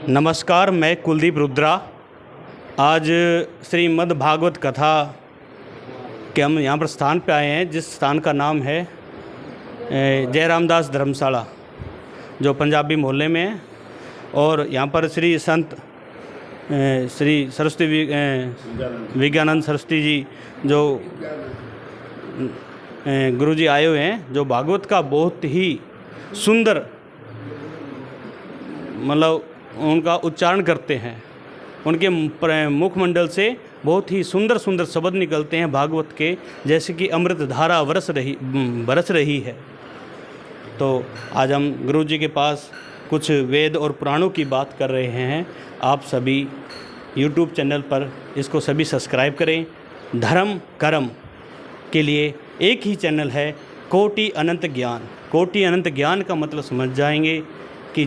नमस्कार, मैं कुलदीप रुद्रा। आज श्रीमद् भागवत कथा के हम यहाँ पर स्थान पे आए हैं, जिस स्थान का नाम है जय रामदास धर्मशाला, जो पंजाबी मोहल्ले में है। और यहाँ पर श्री संत श्री सरस्वती विज्ञानंद सरस्वती जी जो गुरुजी आए हुए हैं, जो भागवत का बहुत ही सुंदर मतलब उनका उच्चारण करते हैं। उनके मुखमंडल से बहुत ही सुंदर सुंदर शब्द निकलते हैं भागवत के, जैसे कि अमृत धारा बरस रही है। तो आज हम गुरुजी के पास कुछ वेद और पुराणों की बात कर रहे हैं। आप सभी YouTube चैनल पर इसको सभी सब्सक्राइब करें। धर्म कर्म के लिए एक ही चैनल है, कोटि अनंत ज्ञान। कोटि अनंत ज्ञान का मतलब समझ जाएंगे कि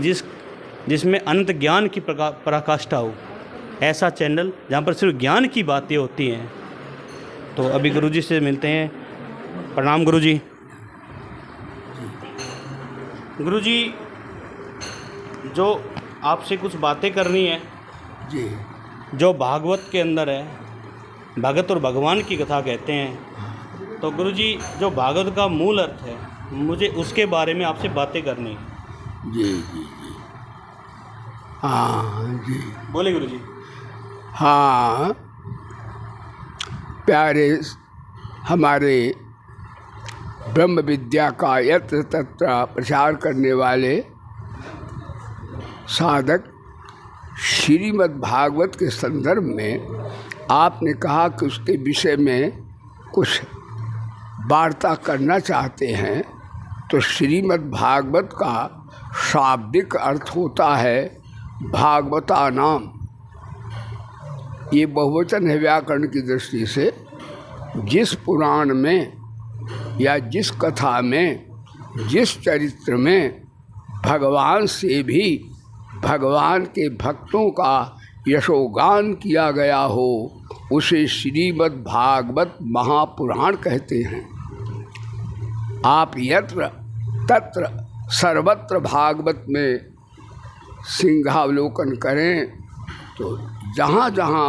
जिसमें अनंत ज्ञान की पराकाष्ठा हो, ऐसा चैनल जहाँ पर सिर्फ ज्ञान की बातें होती हैं। तो अभी गुरुजी से मिलते हैं। प्रणाम गुरुजी। गुरुजी, जो आपसे कुछ बातें करनी है जी। जो भागवत के अंदर है, भगत और भगवान की कथा कहते हैं। तो गुरुजी, जो भागवत का मूल अर्थ है, मुझे उसके बारे में आपसे बातें करनी है। जी जी जी हाँ जी, बोले गुरुजी। हाँ, प्यारे हमारे ब्रह्म विद्या का यत्र तत्र प्रचार करने वाले साधक, श्रीमद् भागवत के संदर्भ में आपने कहा कि उसके विषय में कुछ वार्ता करना चाहते हैं। तो श्रीमद् भागवत का शाब्दिक अर्थ होता है भागवता नाम। ये बहुवचन है व्याकरण की दृष्टि से। जिस पुराण में या जिस कथा में, जिस चरित्र में भगवान से भी भगवान के भक्तों का यशोगान किया गया हो, उसे श्रीमद् भागवत महापुराण कहते हैं। आप यत्र तत्र सर्वत्र भागवत में सिंहावलोकन करें तो जहाँ जहाँ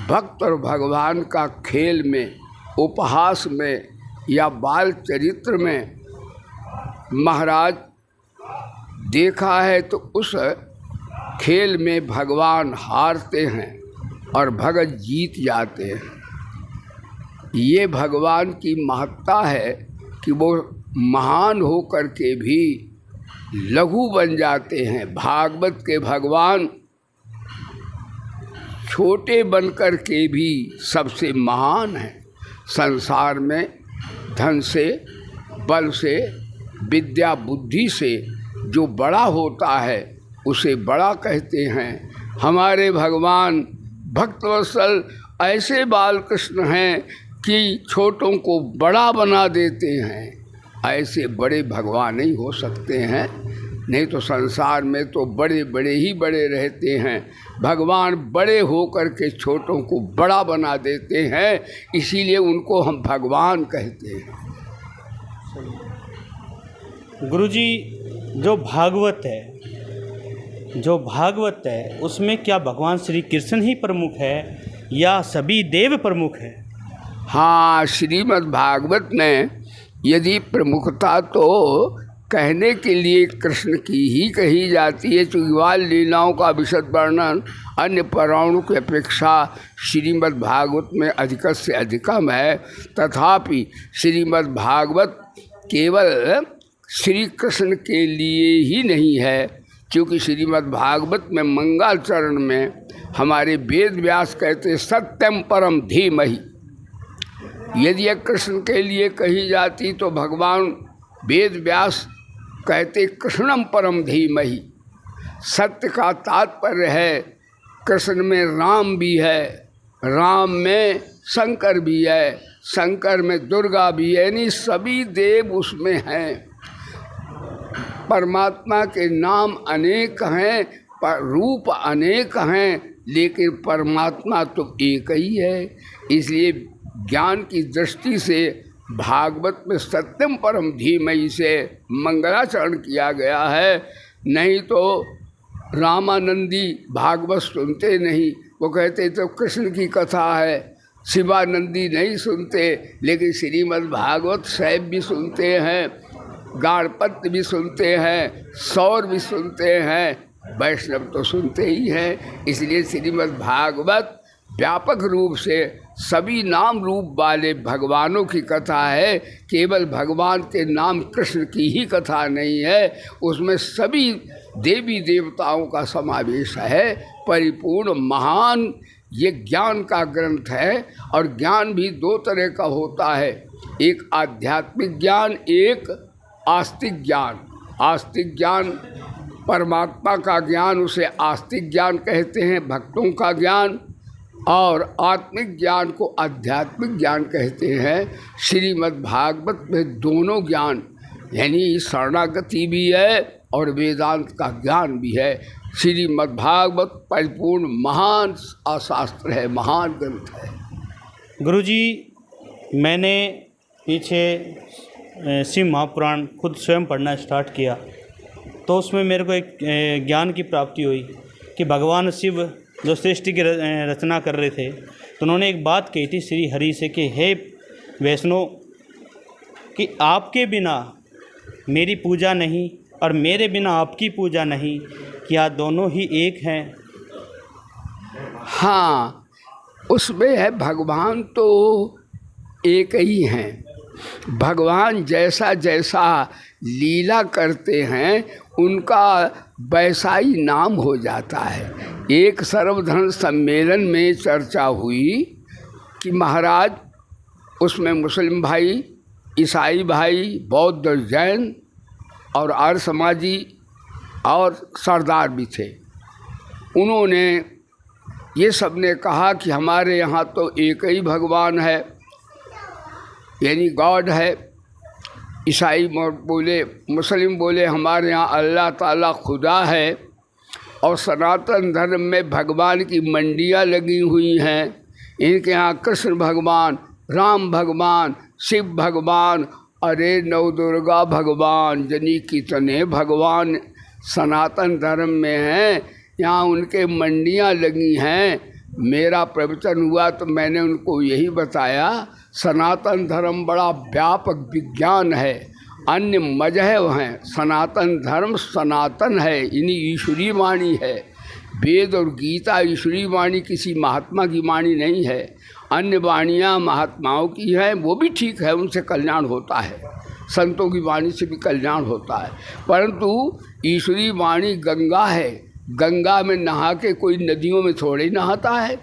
भक्त और भगवान का खेल में, उपहास में या बाल चरित्र में महाराज देखा है, तो उस खेल में भगवान हारते हैं और भगत जीत जाते हैं। ये भगवान की महत्ता है कि वो महान होकर के भी लघु बन जाते हैं। भागवत के भगवान छोटे बनकर के भी सबसे महान हैं। संसार में धन से, बल से, विद्या बुद्धि से जो बड़ा होता है उसे बड़ा कहते हैं। हमारे भगवान भक्तवत्सल ऐसे बाल कृष्ण हैं कि छोटों को बड़ा बना देते हैं। ऐसे बड़े भगवान नहीं हो सकते हैं, नहीं तो संसार में तो बड़े बड़े ही बड़े रहते हैं। भगवान बड़े होकर के छोटों को बड़ा बना देते हैं, इसीलिए उनको हम भगवान कहते हैं। गुरुजी, जो भागवत है उसमें क्या भगवान श्री कृष्ण ही प्रमुख है या सभी देव प्रमुख है? हाँ, श्रीमद् भागवत में यदि प्रमुखता तो कहने के लिए कृष्ण की ही कही जाती है, चूँकि बाल लीलाओं का विशद वर्णन अन्य पुराणों की अपेक्षा श्रीमद् भागवत में अधिक से अधिकम है। तथापि श्रीमद् भागवत केवल श्री कृष्ण के लिए ही नहीं है, क्योंकि श्रीमद् भागवत में मंगलाचरण में हमारे वेद व्यास कहते सत्यम परम धीमहि। यदि यह कृष्ण के लिए कही जाती तो भगवान वेद व्यास कहते कृष्णम परम धीमहि। सत्य का तात्पर्य है कृष्ण में राम भी है, राम में शंकर भी है, शंकर में दुर्गा भी है, यानी सभी देव उसमें हैं। परमात्मा के नाम अनेक हैं, पर रूप अनेक हैं, लेकिन परमात्मा तो एक ही है। इसलिए ज्ञान की दृष्टि से भागवत में सत्यम परम धीमहि से मंगलाचरण किया गया है। नहीं तो रामानंदी भागवत सुनते नहीं, वो कहते तो कृष्ण की कथा है। शिवानंदी नहीं सुनते, लेकिन श्रीमद् भागवत साहिब भी सुनते हैं, गाणपत्य भी सुनते हैं, सौर भी सुनते हैं, वैष्णव तो सुनते ही हैं। इसलिए श्रीमद् भागवत व्यापक रूप से सभी नाम रूप वाले भगवानों की कथा है। केवल भगवान के नाम कृष्ण की ही कथा नहीं है, उसमें सभी देवी देवताओं का समावेश है। परिपूर्ण महान ये ज्ञान का ग्रंथ है। और ज्ञान भी दो तरह का होता है, एक आध्यात्मिक ज्ञान, एक आस्तिक ज्ञान। आस्तिक ज्ञान परमात्मा का ज्ञान, उसे आस्तिक ज्ञान कहते हैं, भक्तों का ज्ञान। और आत्मिक ज्ञान को आध्यात्मिक ज्ञान कहते हैं। श्रीमद् भागवत में दोनों ज्ञान, यानी शरणागति भी है और वेदांत का ज्ञान भी है। श्रीमद् भागवत परिपूर्ण महान शास्त्र है, महान ग्रंथ है। गुरुजी, मैंने पीछे शिव महापुराण खुद स्वयं पढ़ना स्टार्ट किया, तो उसमें मेरे को एक ज्ञान की प्राप्ति हुई कि भगवान शिव जो सृष्टि की रचना कर रहे थे, तो उन्होंने एक बात कही थी श्री हरि से कि हे वैष्णव, कि आपके बिना मेरी पूजा नहीं और मेरे बिना आपकी पूजा नहीं, क्या दोनों ही एक हैं? हाँ, उसमें है भगवान तो एक ही हैं। भगवान जैसा जैसा लीला करते हैं उनका वैसा ही नाम हो जाता है। एक सर्वधर्म सम्मेलन में चर्चा हुई कि महाराज, उसमें मुस्लिम भाई, ईसाई भाई, बौद्ध, जैन और आर्य समाजी और सरदार भी थे। उन्होंने ये सब ने कहा कि हमारे यहाँ तो एक ही भगवान है, यानी गॉड है। ईसाई बोले, मुस्लिम बोले हमारे यहाँ अल्लाह ताला खुदा है। और सनातन धर्म में भगवान की मंडियाँ लगी हुई हैं। इनके यहाँ कृष्ण भगवान, राम भगवान, शिव भगवान, अरे नवदुर्गा भगवान, जनी कितने भगवान सनातन धर्म में हैं। यहाँ उनके मंडियाँ लगी हैं। मेरा प्रवचन हुआ तो मैंने उनको यही बताया, सनातन धर्म बड़ा व्यापक विज्ञान है, अन्य मजहब हैं, सनातन धर्म सनातन है, इन्हीं ईश्वरीय वाणी है। वेद और गीता ईश्वरीय वाणी, किसी महात्मा की वाणी नहीं है। अन्य वाणियाँ महात्माओं की हैं, वो भी ठीक है, उनसे कल्याण होता है, संतों की वाणी से भी कल्याण होता है। परंतु ईश्वरीय वाणी गंगा है, गंगा में नहा के कोई नदियों में थोड़े ही नहाता है।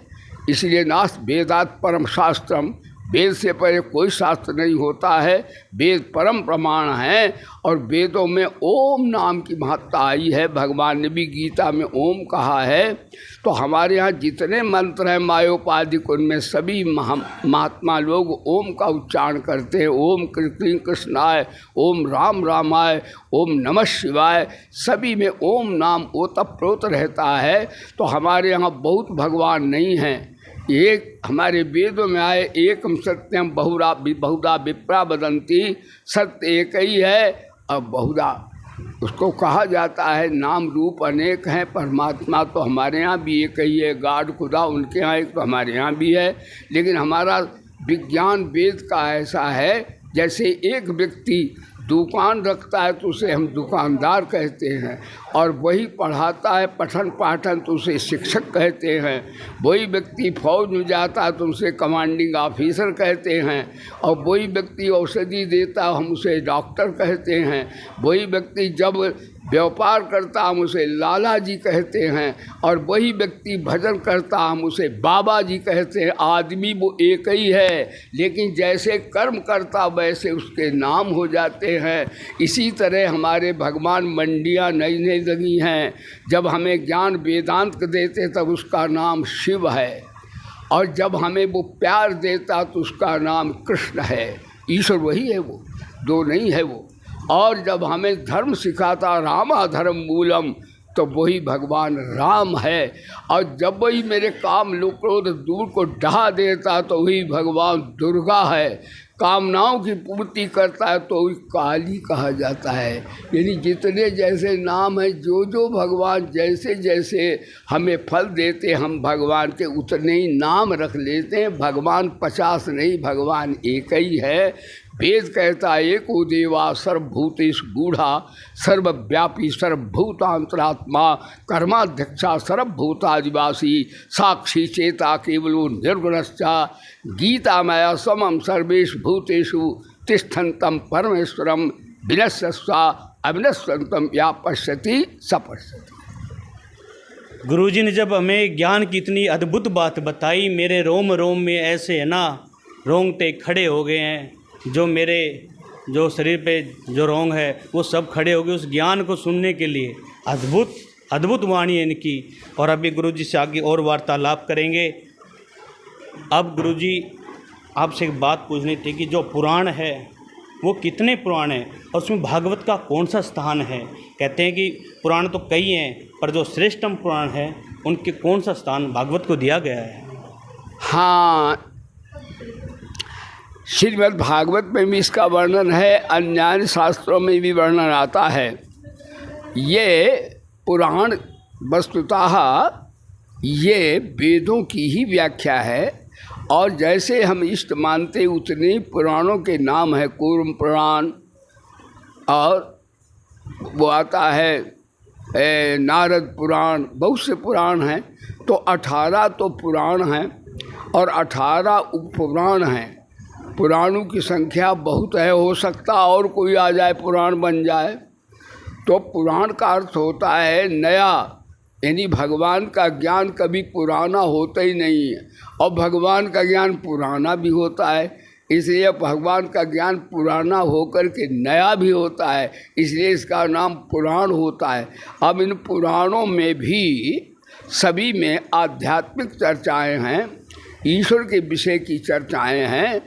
इसलिए नास्त वेदात परम शास्त्रम, वेद से परे कोई शास्त्र नहीं होता है। वेद परम प्रमाण है और वेदों में ओम नाम की महत्ता आई है। भगवान ने भी गीता में ओम कहा है। तो हमारे यहाँ जितने मंत्र हैं मायोपाधिक, उनमें सभी महात्मा लोग ओम का उच्चारण करते हैं। ओम कृष्ण कृष्णाय, ओम राम रामाय, ओम नमः शिवाय, सभी में ओम नाम ओतप्रोत रहता है। तो हमारे यहाँ बहुत भगवान नहीं हैं। एक हमारे वेदों में आए, एकम सत्यम बहुधा विप्रा वदंती, सत्य एक ही है और बहुधा उसको कहा जाता है। नाम रूप अनेक हैं, परमात्मा तो हमारे यहाँ भी एक ही है, गाड खुदा उनके यहाँ एक, तो हमारे यहाँ भी है। लेकिन हमारा विज्ञान वेद का ऐसा है, जैसे एक व्यक्ति दुकान रखता है तो उसे हम दुकानदार कहते हैं, और वही पढ़ाता है पठन पाठन तो उसे शिक्षक कहते हैं। वही व्यक्ति फौज में जाता है तो उसे कमांडिंग ऑफिसर कहते हैं, और वही व्यक्ति औषधि देता है हम उसे डॉक्टर कहते हैं। वही व्यक्ति जब व्यापार करता हम उसे लाला जी कहते हैं, और वही व्यक्ति भजन करता हम उसे बाबा जी कहते हैं। आदमी वो एक ही है, लेकिन जैसे कर्म करता वैसे उसके नाम हो जाते हैं। इसी तरह हमारे भगवान मंडियाँ नई नई लगी हैं। जब हमें ज्ञान वेदांत देते तब उसका नाम शिव है, और जब हमें वो प्यार देता तो उसका नाम कृष्ण है। ईश्वर वही है, वो दो नहीं है वो। और जब हमें धर्म सिखाता रामा धर्म मूलम, तो वही भगवान राम है। और जब वही मेरे काम लोक क्रोध दूर को ढहा देता तो वही भगवान दुर्गा है। कामनाओं की पूर्ति करता है तो काली कहा जाता है। यानी जितने जैसे नाम है, जो जो भगवान जैसे जैसे हमें फल देते, हम भगवान के उतने ही नाम रख लेते हैं। भगवान 50 नहीं, भगवान एक ही है। वेद कहता है एको देवा सर्वभूतेषु गूढ़ा सर्वव्यापी सर्वभूतांतरात्मा कर्माध्यक्षा सर्वभूतादिवासी साक्षी चेता केवलो निर्गुणश्चा गीतामया समम सर्वेषु भूतेषु तिष्ठन्तं परमेश्वरम विनश्यस्वा अविनश्वन्तं या पश्यति स पश्यति। गुरुजी ने जब हमें ज्ञान की इतनी अद्भुत बात बताई, मेरे रोम रोम में ऐसे है ना रोंगटे खड़े हो गए हैं। जो शरीर पे जो रोंग है वो सब खड़े हो गए उस ज्ञान को सुनने के लिए। अद्भुत अद्भुत वाणी है इनकी। और अभी गुरुजी से आगे और वार्तालाप करेंगे। अब गुरुजी आपसे एक बात पूछनी थी कि जो पुराण है वो कितने पुराण हैं और उसमें भागवत का कौन सा स्थान है। कहते हैं कि पुराण तो कई हैं पर जो श्रेष्ठतम पुराण है उनके कौन सा स्थान भागवत को दिया गया है। हाँ, श्रीमद् भागवत में भी इसका वर्णन है, अन्य शास्त्रों में भी वर्णन आता है। ये पुराण वस्तुतः ये वेदों की ही व्याख्या है और जैसे हम इष्ट मानते उतने पुराणों के नाम है। कूर्म पुराण और वो आता है नारद पुराण, बहुत से पुराण हैं। तो 18 तो पुराण हैं और 18 उपपुराण हैं। पुराणों की संख्या बहुत है, हो सकता और कोई आ जाए पुराण बन जाए। तो पुराण का अर्थ होता है नया, यानी भगवान का ज्ञान कभी पुराना होता ही नहीं है और भगवान का ज्ञान पुराना भी होता है। इसलिए भगवान का ज्ञान पुराना होकर के नया भी होता है, इसलिए इसका नाम पुराण होता है। अब इन पुराणों में भी सभी में आध्यात्मिक चर्चाएं हैं, ईश्वर के विषय की चर्चाएं हैं,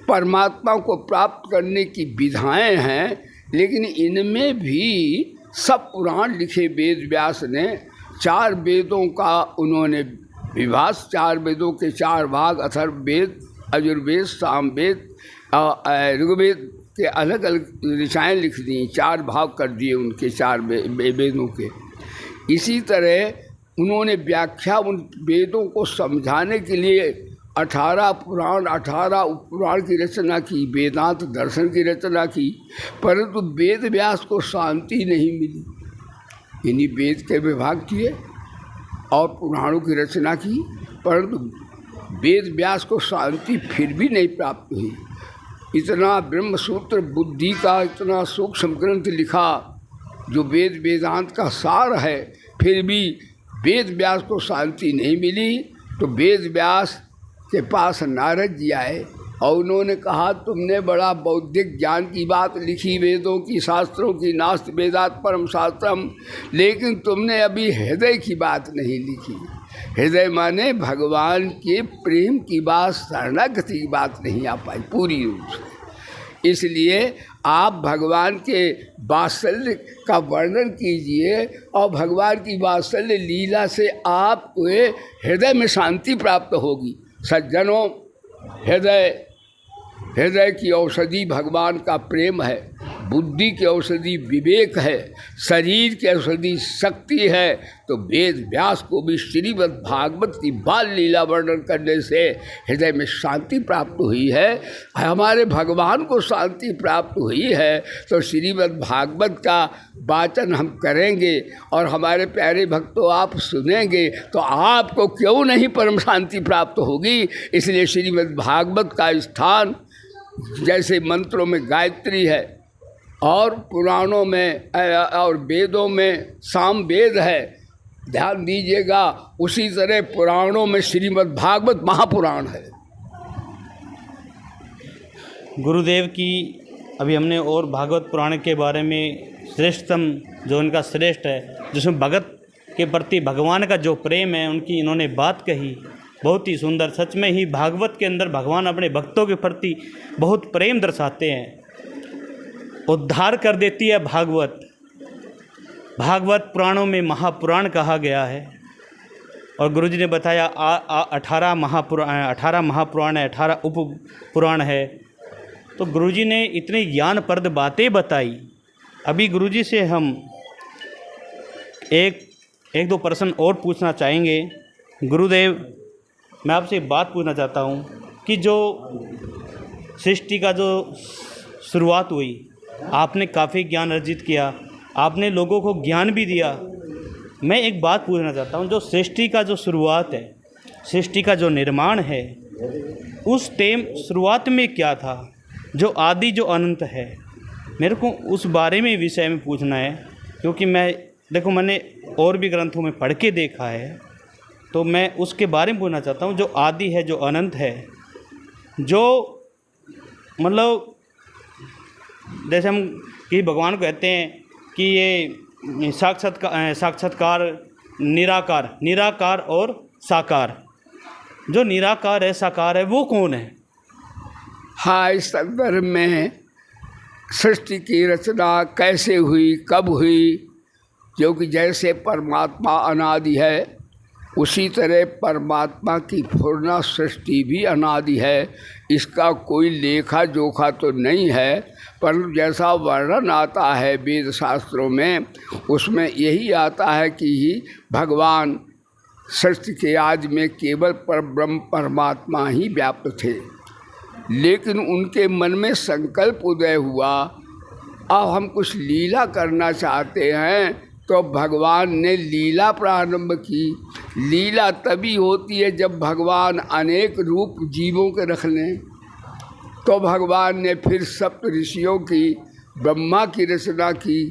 परमात्मा को प्राप्त करने की विधाएं हैं। लेकिन इनमें भी सब पुराण लिखे वेद व्यास ने। 4 वेदों का उन्होंने विभास, 4 वेदों के 4 भाग, अथर्ववेद, यजुर्वेद, सामवेद, ऋग्वेद के अलग अलग ऋचाएँ लिख दी, 4 भाग कर दिए उनके 4 वेदों के। इसी तरह उन्होंने व्याख्या उन वेदों को समझाने के लिए 18 पुराण 18 उपपुराण की रचना की, वेदांत दर्शन की रचना की। परंतु वेद व्यास को शांति नहीं मिली। यानी वेद के विभाग किए और पुराणों की रचना की, परंतु वेद व्यास को शांति फिर भी नहीं प्राप्त हुई। इतना ब्रह्मसूत्र बुद्धि का इतना सूक्ष्म ग्रंथ लिखा जो वेद वेदांत का सार है, फिर भी वेद व्यास को शांति नहीं मिली। तो वेद व्यास के पास नारद जी आए और उन्होंने कहा, तुमने बड़ा बौद्धिक ज्ञान की बात लिखी, वेदों की, शास्त्रों की, नास्ति वेदात् परम शास्त्रम, लेकिन तुमने अभी हृदय की बात नहीं लिखी। हृदय माने भगवान के प्रेम की बात, शरणागति की बात नहीं आ पाई पूरी रूप से। इसलिए आप भगवान के वात्सल्य का वर्णन कीजिए और भगवान की वात्सल्य लीला से आपको हृदय में शांति प्राप्त होगी। सज्जनों, हृदय की औषधि भगवान का प्रेम है, बुद्धि की औषधि विवेक है, शरीर की औषधि शक्ति है। तो वेद व्यास को भी श्रीमद् भागवत की बाल लीला वर्णन करने से हृदय में शांति प्राप्त हुई है। हमारे भगवान को शांति प्राप्त हुई है तो श्रीमद् भागवत का वाचन हम करेंगे और हमारे प्यारे भक्तों आप सुनेंगे तो आपको क्यों नहीं परम शांति प्राप्त होगी। इसलिए श्रीमद् भागवत का स्थान जैसे मंत्रों में गायत्री है और पुराणों में और वेदों में सामवेद है, ध्यान दीजिएगा, उसी तरह पुराणों में श्रीमद् भागवत महापुराण है। गुरुदेव की अभी हमने और भागवत पुराण के बारे में श्रेष्ठतम जो उनका श्रेष्ठ है, जिसमें भगत के प्रति भगवान का जो प्रेम है उनकी इन्होंने बात कही, बहुत ही सुंदर। सच में ही भागवत के अंदर भगवान अपने भक्तों के प्रति बहुत प्रेम दर्शाते हैं। उद्धार कर देती है भागवत। भागवत पुराणों में महापुराण कहा गया है। और गुरुजी ने बताया 18 महापुराण है, 18 उप पुराण है। तो गुरुजी ने इतनी ज्ञानप्रद बातें बताई। अभी गुरुजी से हम एक दो प्रश्न और पूछना चाहेंगे। गुरुदेव, मैं आपसे एक बात पूछना चाहता हूँ कि जो सृष्टि का जो शुरुआत हुई, आपने काफ़ी ज्ञान अर्जित किया, आपने लोगों को ज्ञान भी दिया। मैं एक बात पूछना चाहता हूँ, जो सृष्टि का जो शुरुआत है, सृष्टि का जो निर्माण है, उस टाइम शुरुआत में क्या था, जो आदि जो अनंत है, मेरे को उस बारे में विषय में पूछना है। क्योंकि मैंने और भी ग्रंथों में पढ़ के देखा है, तो मैं उसके बारे में पूछना चाहता हूँ। जो आदि है, जो अनंत है, जो मतलब जैसे हम कि भगवान को कहते हैं कि ये साक्षात्कार निराकार और साकार। जो निराकार है, साकार है, वो कौन है? हाँ, इस संदर्भ में सृष्टि की रचना कैसे हुई, कब हुई, जो कि जैसे परमात्मा अनादि है, उसी तरह परमात्मा की पूर्ण सृष्टि भी अनादि है। इसका कोई लेखा जोखा तो नहीं है, पर जैसा वर्णन आता है वेद शास्त्रों में, उसमें यही आता है कि भगवान सृष्टि के आदि में केवल परब्रह्म परमात्मा ही व्याप्त थे। लेकिन उनके मन में संकल्प उदय हुआ, अब हम कुछ लीला करना चाहते हैं, तो भगवान ने लीला प्रारंभ की। लीला तभी होती है जब भगवान अनेक रूप जीवों के रख लें। तो भगवान ने फिर सप्त ऋषियों की, ब्रह्मा की रचना की।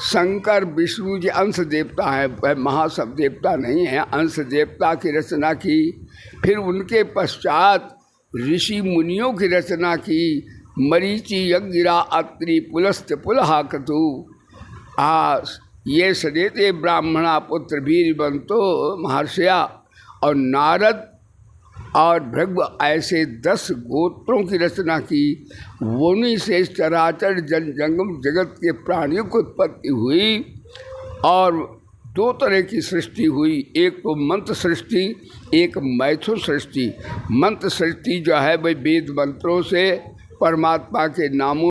शंकर विष्णु जी अंश देवता है, वह महासब देवता नहीं है, अंश देवता की रचना की। फिर उनके पश्चात ऋषि मुनियों की रचना की। मरीचि यज्ञिरा अत्रि पुलस्त पुलहाकतु ये सदेते ब्राह्मणा पुत्र वीरवंतो महर्षया। और नारद और भृगु ऐसे 10 गोत्रों की रचना की। उन्हीं से चराचर जंगम जगत के प्राणियों की उत्पत्ति हुई। और 2 तरह की सृष्टि हुई, एक तो मंत्र सृष्टि, एक मैथुन सृष्टि। मंत्र सृष्टि जो है वह वेद मंत्रों से परमात्मा के नामों